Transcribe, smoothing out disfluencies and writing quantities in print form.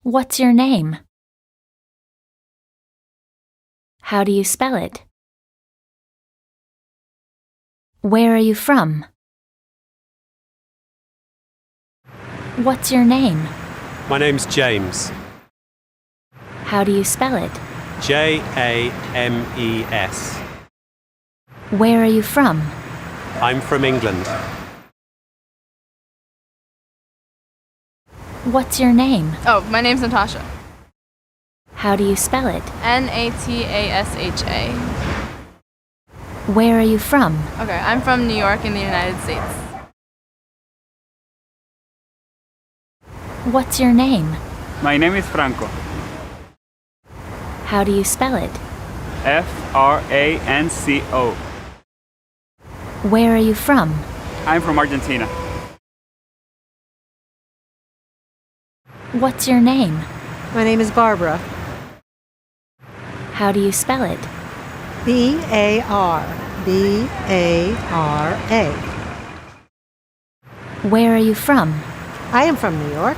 What's your name? How do you spell it? Where are you from? What's your name? My name's James. How do you spell it? James. Where are you from? I'm from England. What's your name? Oh, my name's Natasha. How do you spell it? Natasha. Where are you from? Okay, I'm from New York in the United States. What's your name? My name is Franco. How do you spell it? Franco. Where are you from? I'm from Argentina. What's your name? My name is Barbara. How do you spell it? Barbara. Where are you from? I am from New York.